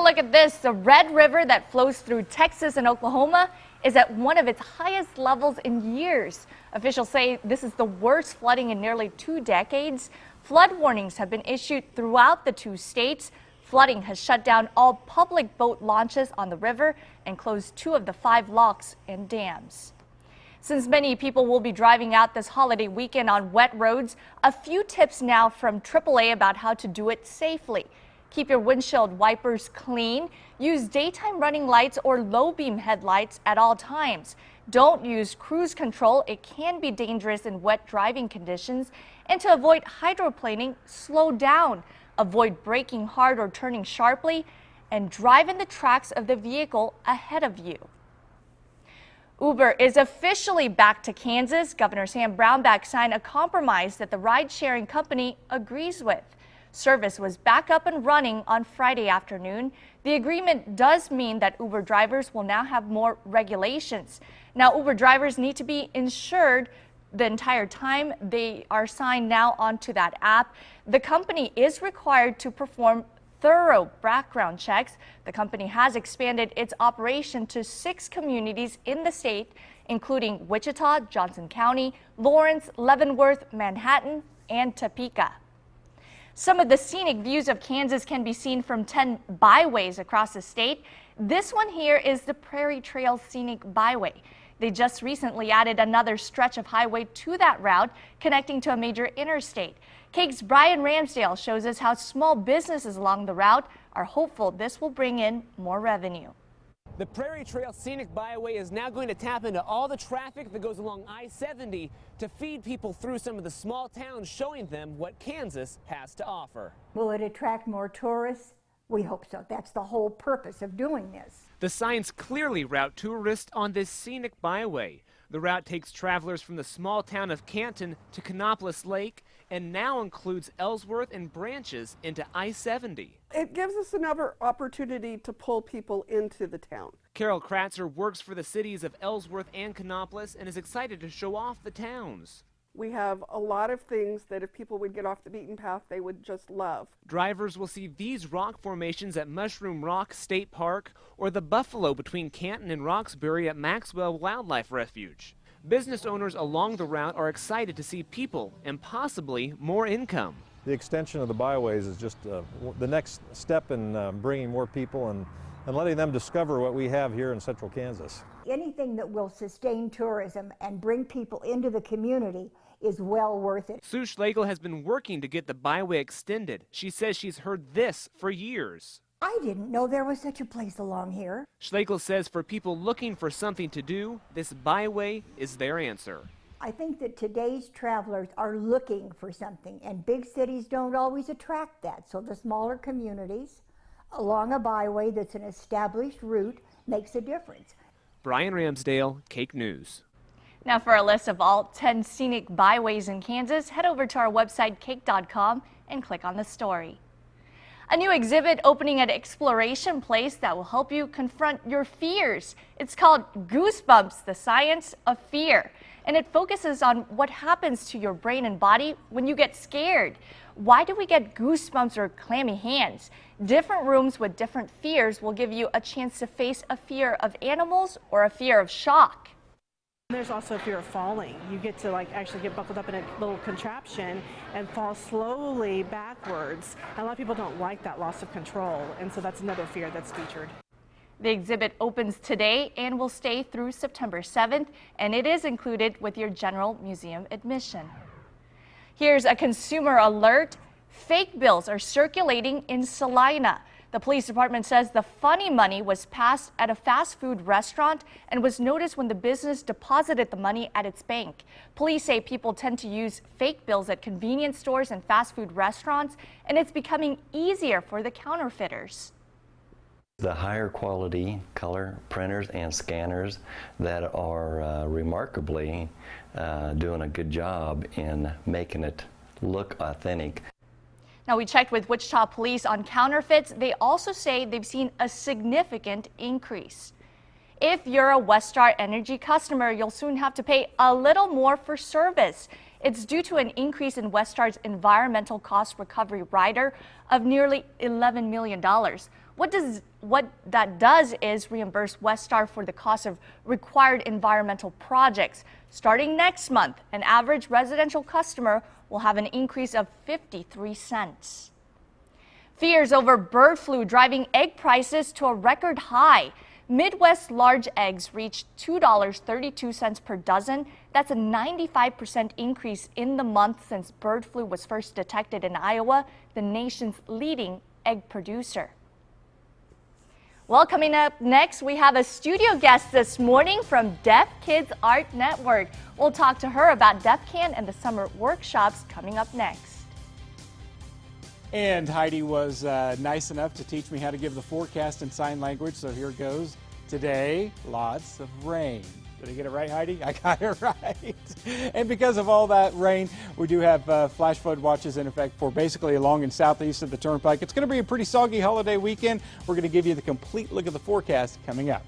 look at this. The Red River that flows through Texas and Oklahoma is at one of its highest levels in years. Officials say this is the worst flooding in nearly 2 decades. Flood warnings have been issued throughout the 2 states. Flooding has shut down all public boat launches on the river and closed 2 of the 5 locks and dams. Since many people will be driving out this holiday weekend on wet roads, a few tips now from AAA about how to do it safely. Keep your windshield wipers clean. Use daytime running lights or low beam headlights at all times. Don't use cruise control. It can be dangerous in wet driving conditions. And to avoid hydroplaning, slow down. Avoid braking hard or turning sharply, and drive in the tracks of the vehicle ahead of you. Uber is officially back to Kansas. Governor Sam Brownback signed a compromise that the ride-sharing company agrees with. Service was back up and running on Friday afternoon. The agreement does mean that Uber drivers will now have more regulations. Now, Uber drivers need to be insured the entire time they are signed now onto that app. The company is required to perform thorough background checks. The company has expanded its operation to 6 communities in the state, including Wichita, Johnson County, Lawrence, Leavenworth, Manhattan, and Topeka. Some of the scenic views of Kansas can be seen from 10 byways across the state. This one here is the Prairie Trail Scenic Byway. They just recently added another stretch of highway to that route, connecting to a major interstate. KAKE's Brian Ramsdale shows us how small businesses along the route are hopeful this will bring in more revenue. The Prairie Trail Scenic Byway is now going to tap into all the traffic that goes along I-70 to feed people through some of the small towns, showing them what Kansas has to offer. Will it attract more tourists? We hope so. That's the whole purpose of doing this. The signs clearly route tourists on this scenic byway. The route takes travelers from the small town of Canton to Canopolis Lake and now includes Ellsworth and branches into I-70. It gives us another opportunity to pull people into the town. Carol Kratzer works for the cities of Ellsworth and Canopolis and is excited to show off the towns. We have a lot of things that if people would get off the beaten path, they would just love. Drivers will see these rock formations at Mushroom Rock State Park or the buffalo between Canton and Roxbury at Maxwell Wildlife Refuge. Business owners along the route are excited to see people and possibly more income. The extension of the byways is just the next step in bringing more people and letting them discover what we have here in central Kansas. Anything that will sustain tourism and bring people into the community is well worth it. Sue Schlegel has been working to get the byway extended. She says she's heard this for years. I didn't know there was such a place along here. Schlegel says for people looking for something to do, this byway is their answer. I think that today's travelers are looking for something, and big cities don't always attract that. So the smaller communities along a byway that's an established route makes a difference. Brian Ramsdale, KAKE News. Now for a list of all 10 scenic byways in Kansas, head over to our website kake.com and click on the story. A new exhibit opening at Exploration Place that will help you confront your fears. It's called Goosebumps, the Science of Fear, and it focuses on what happens to your brain and body when you get scared. Why do we get goosebumps or clammy hands? Different rooms with different fears will give you a chance to face a fear of animals or a fear of shock. There's also a fear of falling. You get to actually get buckled up in a little contraption and fall slowly backwards. And a lot of people don't like that loss of control, and so that's another fear that's featured. The exhibit opens today and will stay through September 7th, and it is included with your general museum admission. Here's a consumer alert. Fake bills are circulating in Salina. The police department says the funny money was passed at a fast food restaurant and was noticed when the business deposited the money at its bank. Police say people tend to use fake bills at convenience stores and fast food restaurants, and it's becoming easier for the counterfeiters. The higher quality color printers and scanners that are remarkably doing a good job in making it look authentic. Now, we checked with Wichita Police on counterfeits. They also say they've seen a significant increase. If you're a Westar Energy customer, you'll soon have to pay a little more for service. It's due to an increase in Westar's environmental cost recovery rider of nearly $11 million. What that does is reimburse Westar for the cost of required environmental projects. Starting next month, an average residential customer will have an increase of 53 cents. Fears over bird flu driving egg prices to a record high. Midwest large eggs reached $2.32 per dozen. That's a 95% increase in the month since bird flu was first detected in Iowa, the nation's leading egg producer. Well, coming up next, we have a studio guest this morning from Deaf Kids Art Network. We'll talk to her about DeafCan and the summer workshops coming up next. And Heidi was nice enough to teach me how to give the forecast in sign language, so here goes. Today, lots of rain. Did I get it right, Heidi? I got it right. And because of all that rain, we do have flash flood watches in effect for basically along and southeast of the Turnpike. It's going to be a pretty soggy holiday weekend. We're going to give you the complete look at the forecast coming up.